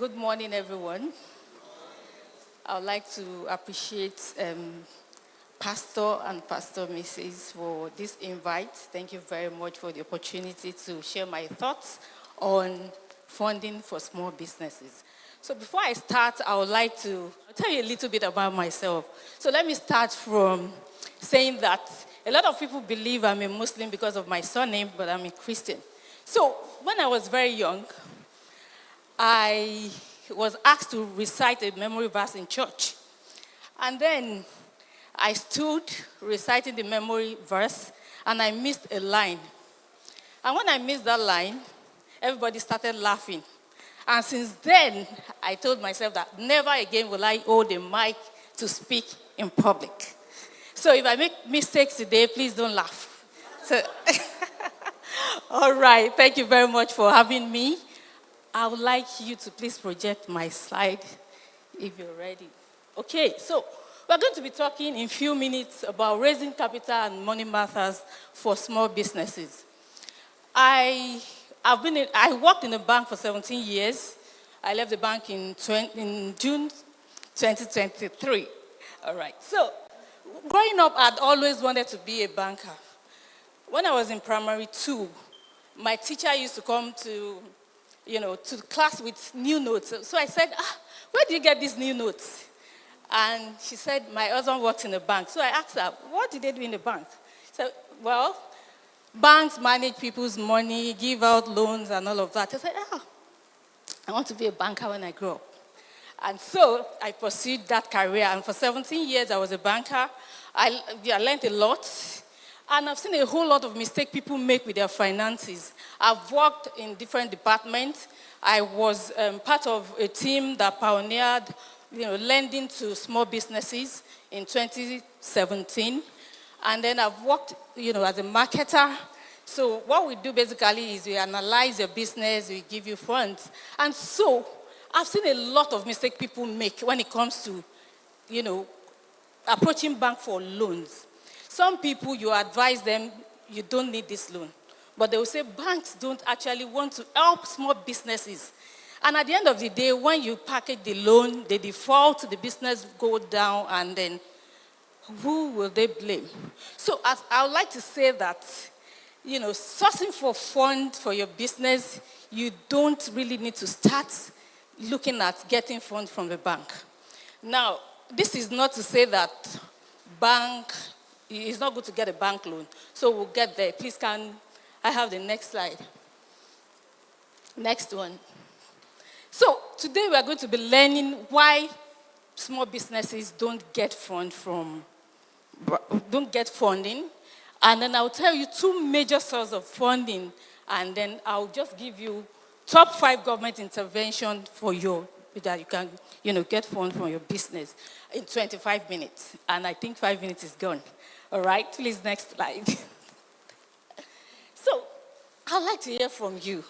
Good morning, everyone. I would like to appreciate Pastor and Pastor Mrs. for this invite. Thank you very much for the opportunity to share my thoughts on funding for small businesses. So before I start, I would like to tell you a little bit about myself. So let me start from saying that a lot of people believe I'm a Muslim because of my surname, but I'm a Christian. So when I was very young, I was asked to recite a memory verse in church. And then I stood reciting the memory verse and I missed a line. And when I missed that line, everybody started laughing. And since then, I told myself that never again will I hold a mic to speak in public. So if I make mistakes today, please don't laugh. So, all right, thank you very much for having me. I would like you to please project my slide if you're ready. Okay, so we're going to be talking in a few minutes about raising capital and money matters for small businesses. I worked in a bank for 17 years. I left the bank in June 2023. All right, so growing up, I'd always wanted to be a banker. When I was in primary 2, my teacher used to come to class with new notes. So I said, where do you get these new notes? And she said, my husband works in a bank. So I asked her, what did they do in the bank? She said, well, banks manage people's money, give out loans and all of that. I said, I want to be a banker when I grow up. And so I pursued that career. And for 17 years, I was a banker. I learned a lot. And I've seen a whole lot of mistakes people make with their finances. I've worked in different departments. I was part of a team that pioneered, lending to small businesses in 2017. And then I've worked, as a marketer. So what we do basically is we analyze your business, we give you funds. And so I've seen a lot of mistakes people make when it comes to, approaching bank for loans. Some people, you advise them, you don't need this loan. But they will say banks don't actually want to help small businesses. And at the end of the day, when you package the loan, they default, the business go down, and then who will they blame? So I would like to say that, sourcing for funds for your business, you don't really need to start looking at getting funds from the bank. Now, this is not to say that it's not good to get a bank loan. So we'll get there. Please, can I have the next slide? Next one. So today we are going to be learning why small businesses don't get funding. And then I'll tell you 2 major sources of funding. And then I'll just give you top 5 government intervention that you can, get funds from your business in 25 minutes. And I think 5 minutes is gone. All right, please, next slide. So, I'd like to hear from you.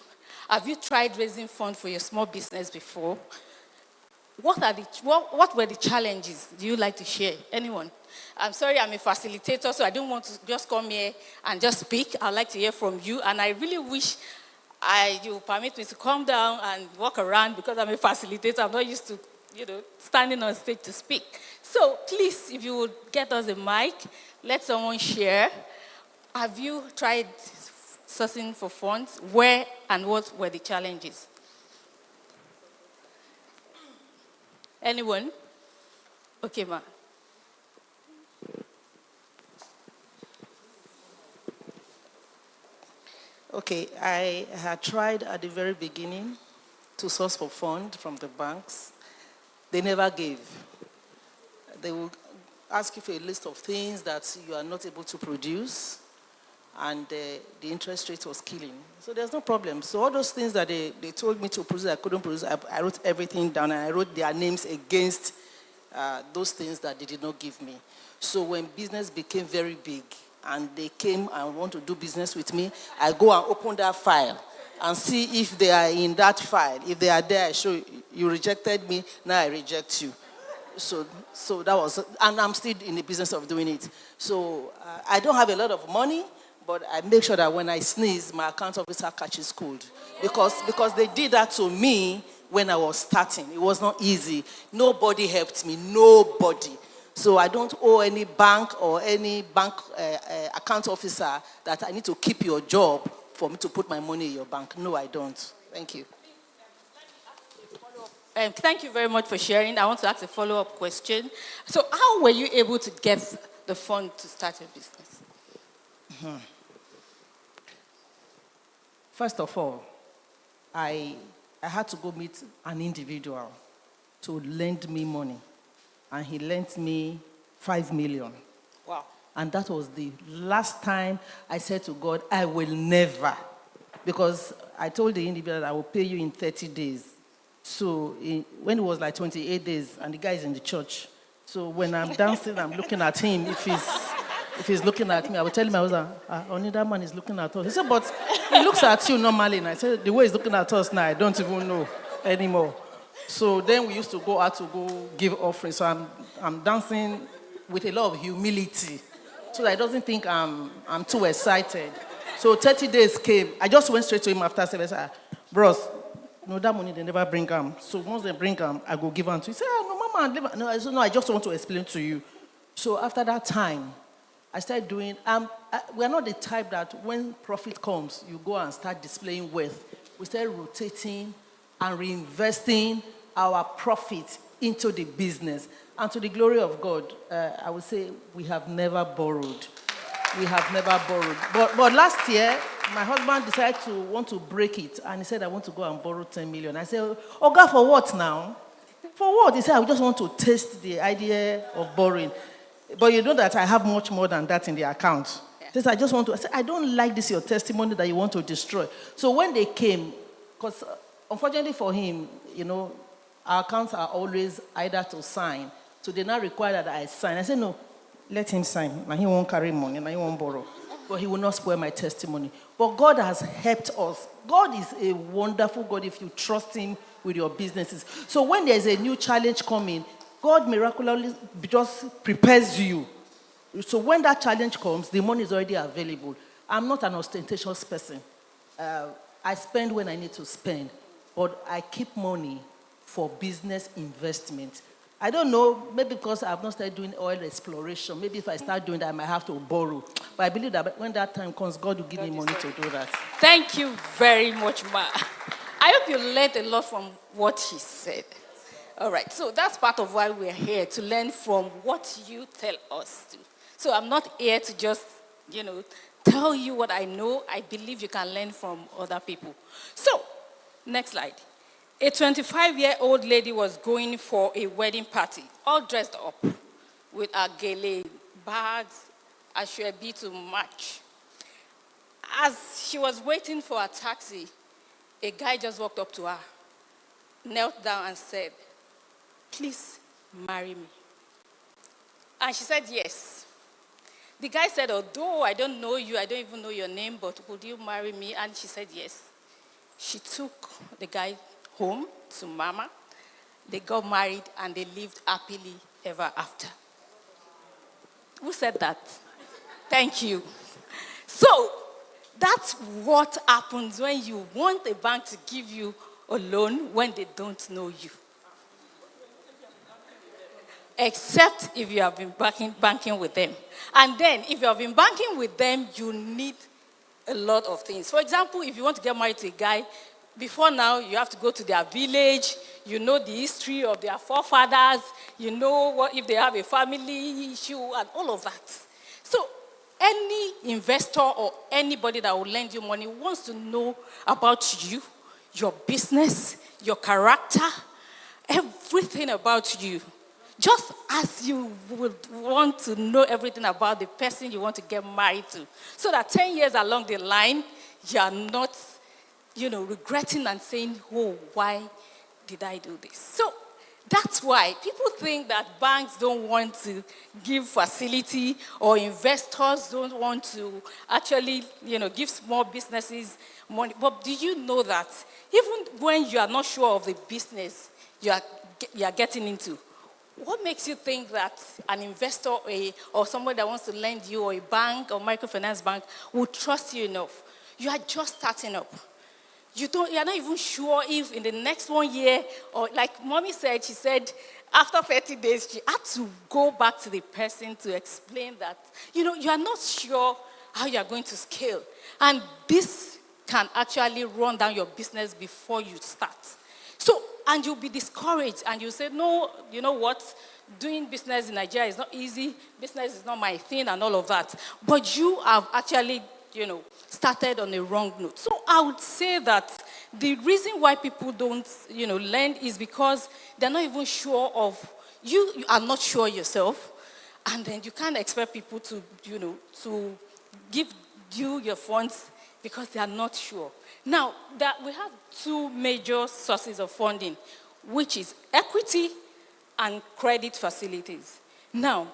Have you tried raising funds for your small business before? What were the challenges? Do you like to share? Anyone? I'm sorry, I'm a facilitator, so I don't want to just come here and just speak. I'd like to hear from you, and I really wish you permit me to come down and walk around because I'm a facilitator. I'm not used to, standing on stage to speak. So please, if you would get us a mic, let someone share. Have you tried sourcing for funds? Where and what were the challenges? Anyone? Okay, ma. Okay, I had tried at the very beginning to source for funds from the banks. They never gave. They will ask you for a list of things that you are not able to produce, and the interest rate was killing. So there's no problem. So all those things that they told me to produce, I couldn't produce, I wrote everything down, and I wrote their names against those things that they did not give me. So when business became very big, and they came and want to do business with me, I go and open that file and see if they are in that file. If they are there, I show you rejected me, now I reject you. So that was, and I'm still in the business of doing it. So I don't have a lot of money, but I make sure that when I sneeze, my account officer catches cold. Because they did that to me when I was starting. It was not easy. Nobody helped me, nobody. So I don't owe any bank or any bank account officer that I need to keep your job for me to put my money in your bank. No, I don't. Thank you. Thank you very much for sharing. I want to ask a follow-up question. So how were you able to get the fund to start your business? First of all, I had to go meet an individual to lend me money. And he lent me 5 million. Wow. And that was the last time I said to God, I will never. Because I told the individual that I will pay you in 30 days. So when it was like 28 days, and the guy is in the church. So when I'm dancing, I'm looking at him. If he's looking at me, I will tell him, I was only that man is looking at us. He said, but he looks at you normally. And I said, the way he's looking at us now, I don't even know anymore. So then we used to go out to go give offerings. So I'm dancing with a lot of humility so that he doesn't think I'm too excited. So 30 days came. I just went straight to him after service. Bros, no, that money they never bring them. So once they bring them, I go give them to you. He said, no, mama. No, I said, no, I just want to explain to you. So after that time, I started doing, we're not the type that when profit comes, you go and start displaying wealth. We started rotating and reinvesting our profit into the business. And to the glory of God, I would say we have never borrowed. We have never borrowed. But last year, my husband decided to want to break it. And he said, I want to go and borrow 10 million. I said, oh God, for what now? For what? He said, I just want to test the idea of borrowing. But you know that I have much more than that in the account. Yeah. He said, I said, I don't like this, your testimony that you want to destroy. So when they came, because unfortunately for him, our accounts are always either to sign. So they now require that I sign. I said, no, let him sign. Now he won't carry money, now he won't borrow. But he will not spoil my testimony. But God has helped us. God is a wonderful God if you trust him with your businesses. So when there's a new challenge coming, God miraculously just prepares you. So when that challenge comes, the money is already available. I'm not an ostentatious person. I spend when I need to spend. But I keep money for business investment. I don't know, maybe because I've not started doing oil exploration. Maybe if I start doing that, I might have to borrow. But I believe that when that time comes, God will give me money to do that. Thank you very much, Ma. I hope you learned a lot from what she said. All right, so that's part of why we're here, to learn from what you tell us to. So I'm not here to just, tell you what I know. I believe you can learn from other people. So, next slide. A 25-year-old lady was going for a wedding party, all dressed up with her gele, bags, ashwebi to match. As she was waiting for a taxi, a guy just walked up to her, knelt down and said, please marry me. And she said yes. The guy said, although I don't know you, I don't even know your name, but would you marry me? And she said yes. She took the guy home to Mama. They got married and they lived happily ever after. Who said that? Thank you. So that's what happens when you want a bank to give you a loan when they don't know you. Except if you have been banking with them. And then, if you have been banking with them, you need a lot of things. For example, if you want to get married to a guy, before now, you have to go to their village, you know the history of their forefathers, you know what if they have a family issue, and all of that. So, any investor or anybody that will lend you money wants to know about you, your business, your character, everything about you. Just as you would want to know everything about the person you want to get married to. So that 10 years along the line, you are not, regretting and saying, oh, why did I do this? So that's why people think that banks don't want to give facility or investors don't want to actually, give small businesses money. But do you know that even when you are not sure of the business you are getting into, what makes you think that an investor or somebody that wants to lend you, or a bank or microfinance bank, will trust you enough? You are just starting up. you're not even sure if in the next 1 year, or like mommy said, she said after 30 days, she had to go back to the person to explain that, you are not sure how you are going to scale. And this can actually run down your business before you start. So, and you'll be discouraged and you'll say, no, you know what? Doing business in Nigeria is not easy. Business is not my thing and all of that. But you have actually, started on a wrong note. So I would say that the reason why people don't, learn is because they're not even sure of, you are not sure yourself. And then you can't expect people to, to give you your funds because they are not sure. Now, we have two major sources of funding, which is equity and credit facilities. Now,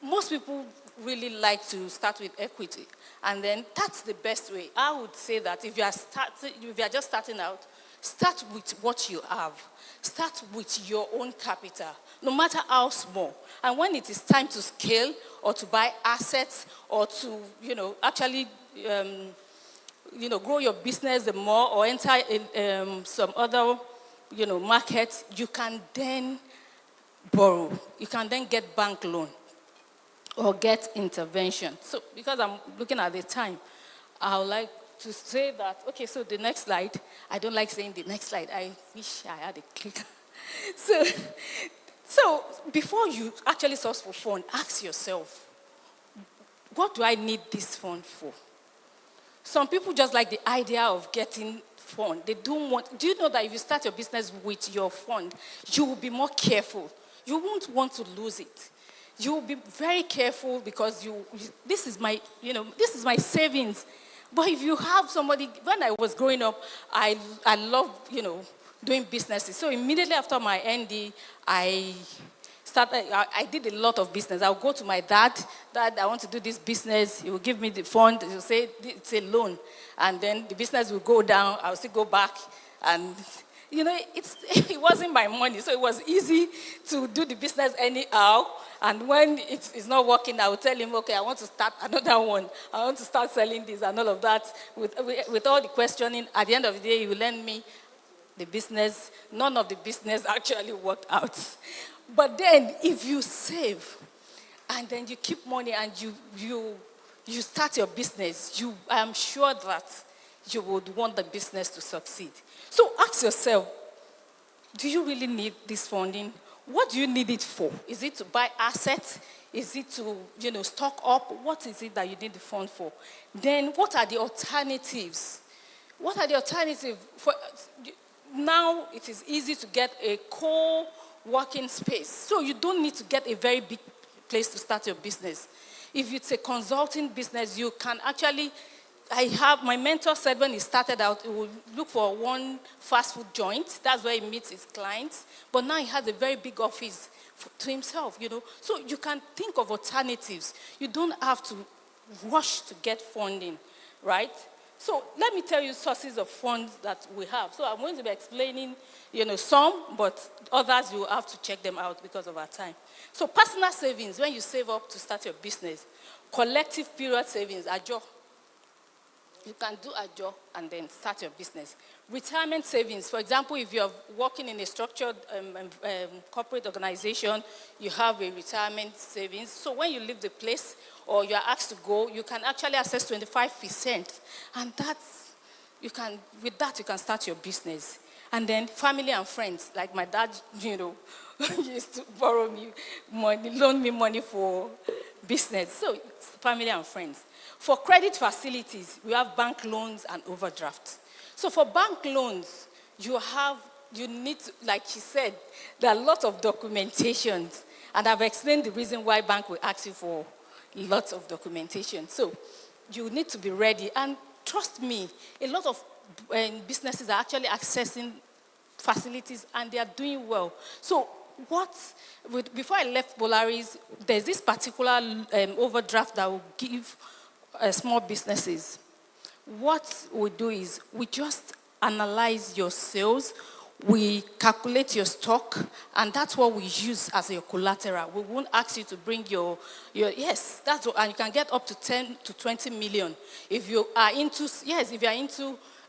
most people really like to start with equity, and then that's the best way. I would say that if you are just starting out, start with what you have. Start with your own capital, no matter how small. And when it is time to scale or to buy assets or to, actually, grow your business more or enter in some other, market, you can then borrow. You can then get bank loan or get intervention. So because I'm looking at the time, I would like to say that, okay, so the next slide, I don't like saying the next slide. I wish I had a clicker. So before you actually source for fund, ask yourself, what do I need this fund for? Some people just like the idea of getting fund. They don't want, do you know that if you start your business with your fund, you will be more careful. You won't want to lose it. You will be very careful because this is my savings. But if you have somebody, when I was growing up, I loved, doing businesses. So immediately after my ND, I did a lot of business. I'll go to my dad, I want to do this business. He will give me the fund. He'll say it's a loan. And then the business will go down. I'll still go back. And, it wasn't my money. So it was easy to do the business anyhow. And when it's not working, I will tell him, okay, I want to start another one. I want to start selling this and all of that. With all the questioning, at the end of the day, he will lend me the business. None of the business actually worked out. But then, if you save, and then you keep money and you start your business, I am sure that you would want the business to succeed. So ask yourself, do you really need this funding? What do you need it for? Is it to buy assets? Is it to, stock up? What is it that you need the fund for? Then what are the alternatives? What are the alternatives? Now it is easy to get a co-working space. So you don't need to get a very big place to start your business. If it's a consulting business, you can actually, my mentor said when he started out, he would look for one fast food joint. That's where he meets his clients. But now he has a very big office to himself, So you can think of alternatives. You don't have to rush to get funding, right? So let me tell you sources of funds that we have. So I'm going to be explaining, some, but others you have to check them out because of our time. So personal savings, when you save up to start your business. Collective period savings, AJO. You can do AJO and then start your business. Retirement savings, for example, if you're working in a structured corporate organization, you have a retirement savings. So when you leave the place or you're asked to go, you can actually access 25%. And with that, you can start your business. And then family and friends, like my dad, used to borrow me money, loan me money for business. So family and friends. For credit facilities, we have bank loans and overdrafts. So for bank loans, you need to, like she said, there are lots of documentations. And I've explained the reason why bank will ask you for lots of documentation. So you need to be ready. And trust me, a lot of businesses are actually accessing facilities and they are doing well. So before I left Polaris, there's this particular overdraft that will give small businesses. What we do is we just analyze your sales, we calculate your stock, and that's what we use as your collateral. We won't ask you to bring your yes, that's what, and you can get up to 10 to 20 million. If you are into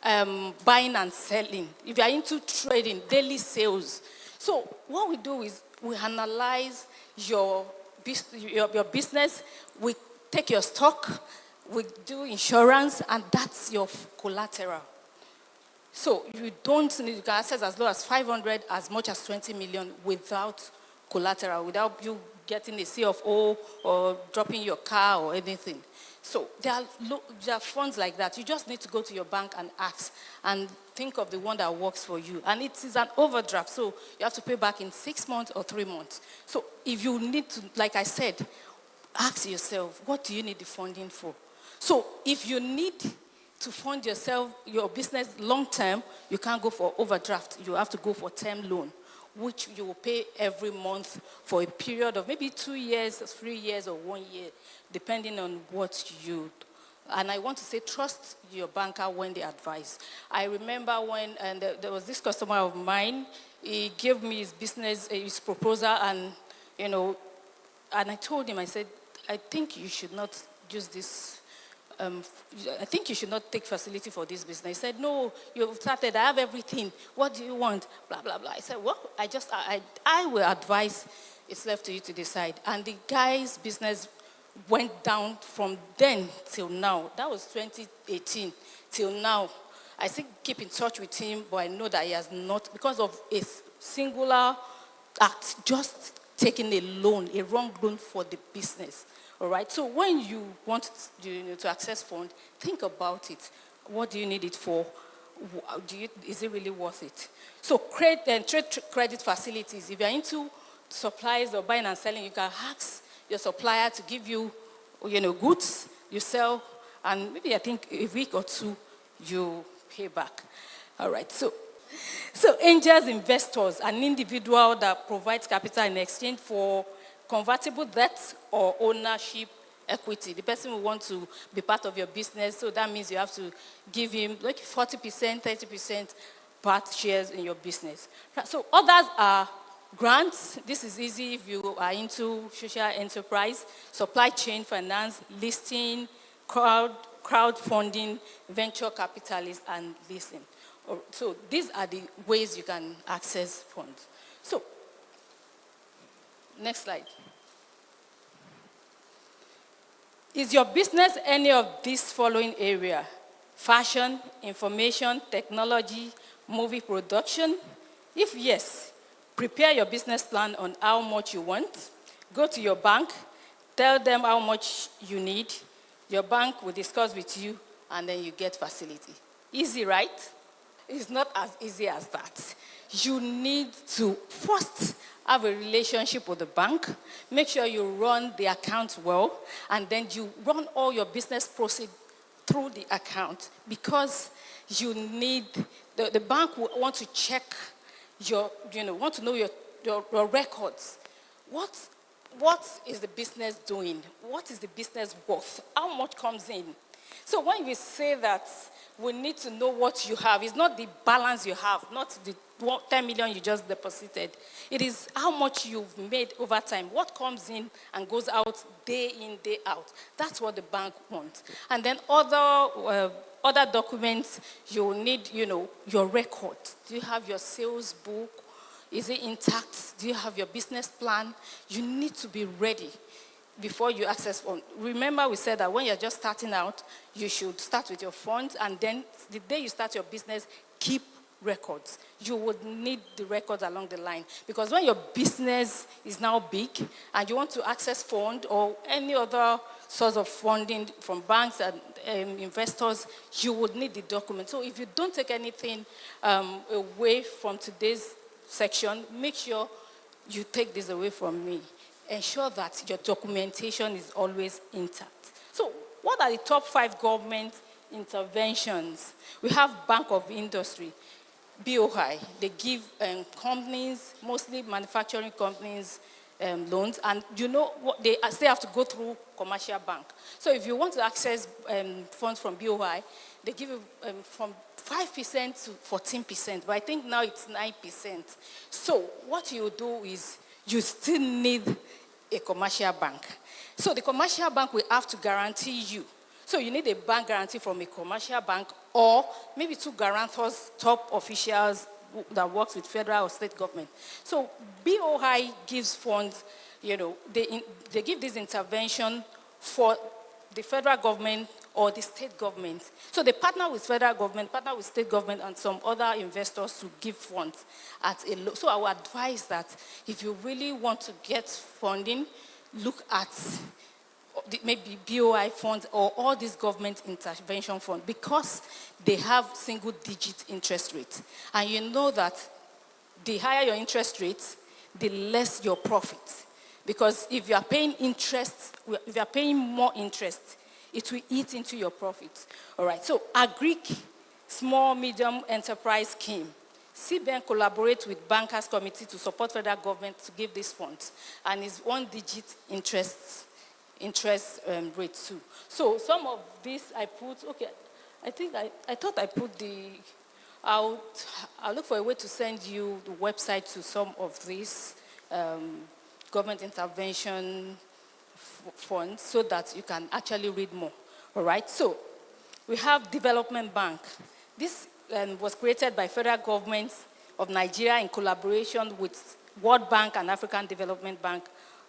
buying and selling, if you are into trading, daily sales. So what we do is we analyze your business, we take your stock, we do insurance, and that's your collateral. So you don't need, you can access as low as 500, as much as 20 million without collateral, without you getting a CFO or dropping your car or anything. So there are funds like that. You just need to go to your bank and ask and think of the one that works for you. And it is an overdraft, so you have to pay back in 6 months or 3 months. So if you need to, like I said, ask yourself, what do you need the funding for? So if you need to fund yourself, your business long term, you can't go for overdraft. You have to go for term loan, which you will pay every month for a period of maybe 2 years, 3 years, or 1 year, depending on what you. And I want to say, trust your banker when they advise. I remember when there was this customer of mine. He gave me his business, his proposal, and and I told him, I said, I think you should not use this. I think you should not take facility for this business. He said, no, you've started, I have everything. What do you want? Blah, blah, blah. I said, well, I will advise. It's left to you to decide. And the guy's business went down from then till now. That was 2018 till now. I still keep in touch with him, but I know that he has not, because of a singular act, just taking a loan, a wrong loan for the business. All right. So when you want to access fund, think about it. What do you need it for? Is it really worth it? So trade credit facilities. If you're into supplies or buying and selling, you can ask your supplier to give you, goods you sell, and maybe I think a week or two you pay back. All right. So angels investors, an individual that provides capital in exchange for convertible debt or ownership equity. The person will want to be part of your business, so that means you have to give him like 40%, 30% part shares in your business. So others are grants. This is easy if you are into social enterprise, supply chain finance, listing, crowdfunding, venture capitalists, and leasing. So these are the ways you can access funds. So next slide. Is your business any of these following area? Fashion, information, technology, movie production? If yes, prepare your business plan on how much you want. Go to your bank, tell them how much you need. Your bank will discuss with you, and then you get facility. Easy, right? It's not as easy as that. You need to first have a relationship with the bank. Make sure you run the account well, and then you run all your business proceeds through the account, because you need, the bank will want to check want to know your records. What is the business doing? What is the business worth? How much comes in? So when we say that we need to know what you have, it's not the balance you have, not the 10 million you just deposited. It is how much you've made over time, what comes in and goes out day in, day out. That's what the bank wants. And then other documents, you need, your record. Do you have your sales book? Is it intact? Do you have your business plan? You need to be ready before you access funds. Remember, we said that when you're just starting out, you should start with your funds, and then the day you start your business, keep records. You would need the records along the line, because when your business is now big and you want to access fund or any other source of funding from banks and investors, you would need the document. So if you don't take anything away from today's section, make sure you take this away from me. Ensure that your documentation is always intact. So what are the top 5 government interventions? We have Bank of Industry, BOI. They give companies, mostly manufacturing companies, loans, and what they still have to go through commercial bank. So if you want to access funds from BOI, they give you from 5% to 14%, but I think now it's 9%. So what you do is you still need a commercial bank. So the commercial bank will have to guarantee you. So you need a bank guarantee from a commercial bank or maybe two guarantors, top officials that works with federal or state government. So BOI gives funds, they give this intervention for the federal government or the state government. So they partner with federal government, partner with state government, and some other investors to give funds at a low. So I would advise that if you really want to get funding, look at maybe BOI funds or all these government intervention funds, because they have single-digit interest rates. And you know that the higher your interest rates, the less your profit. Because if you are paying interest, if you are paying more interest, it will eat into your profit. All right, so Agric Small Medium Enterprise Scheme. CBN collaborates with Bankers Committee to support federal government to give these funds. And it's one-digit interest rate too. So some of this I put, I thought I put I'll look for a way to send you the website to some of these government intervention funds so that you can actually read more. All right, so we have Development Bank. This was created by federal government of Nigeria in collaboration with World Bank and African Development Bank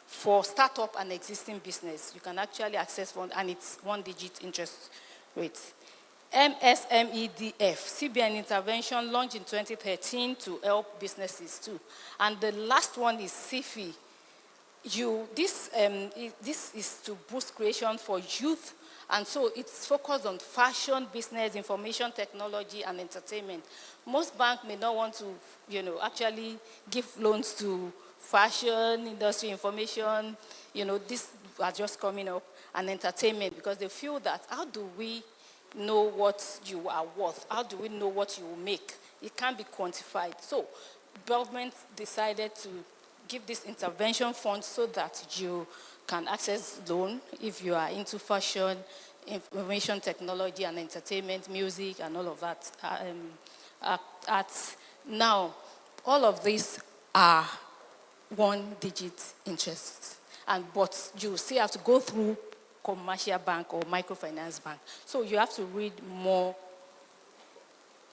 for startup and existing business. You can actually access funds, and it's one-digit interest rate. MSMEDF, CBN intervention launched in 2013 to help businesses too. And the last one is CFI. This is to boost creation for youth, and so it's focused on fashion, business, information technology, and entertainment. Most banks may not want to, actually give loans to fashion, industry, information, these are just coming up, and entertainment, because they feel that how do we know what you are worth? How do we know what you will make? It can't be quantified. So government decided to give this intervention fund so that you can access loan if you are into fashion, information technology and entertainment, music, and all of that. Now, all of these are one-digit interest, but you still have to go through commercial bank or microfinance bank. So you have to read more.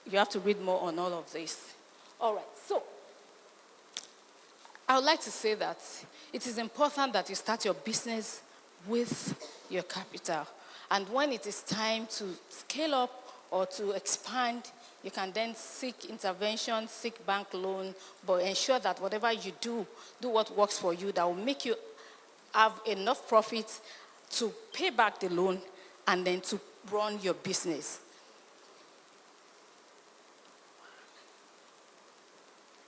You have to read more on all of this. All right. So I would like to say that it is important that you start your business with your capital. And when it is time to scale up or to expand, you can then seek intervention, seek bank loan, but ensure that whatever you do what works for you, that will make you have enough profit to pay back the loan and then to run your business.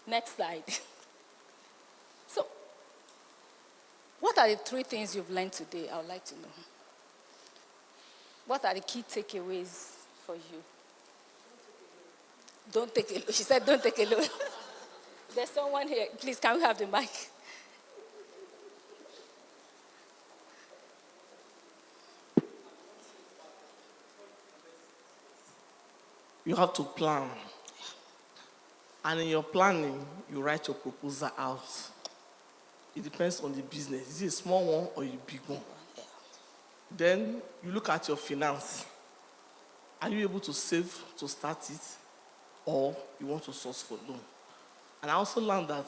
Next slide. So, what are the 3 things you've learned today? I would like to know. What are the key takeaways for you? Don't take a loan. She said, don't take a loan. There's someone here. Please, can we have the mic? You have to plan. And in your planning, you write your proposal out. It depends on the business. Is it a small one or a big one? Then you look at your finance. Are you able to save to start it, or you want to source for loan? And I also learned that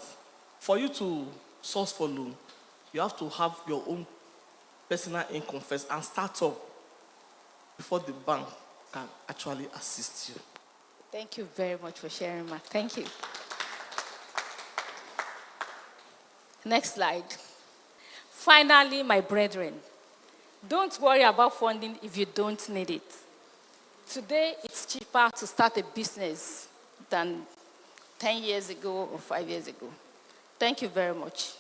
for you to source for loan, you have to have your own personal income first and start up before the bank can actually assist you. Thank you very much for sharing, Mark. Thank you. Next slide. Finally, my brethren, don't worry about funding if you don't need it. Today, it's cheaper to start a business than 10 years ago or 5 years ago. Thank you very much.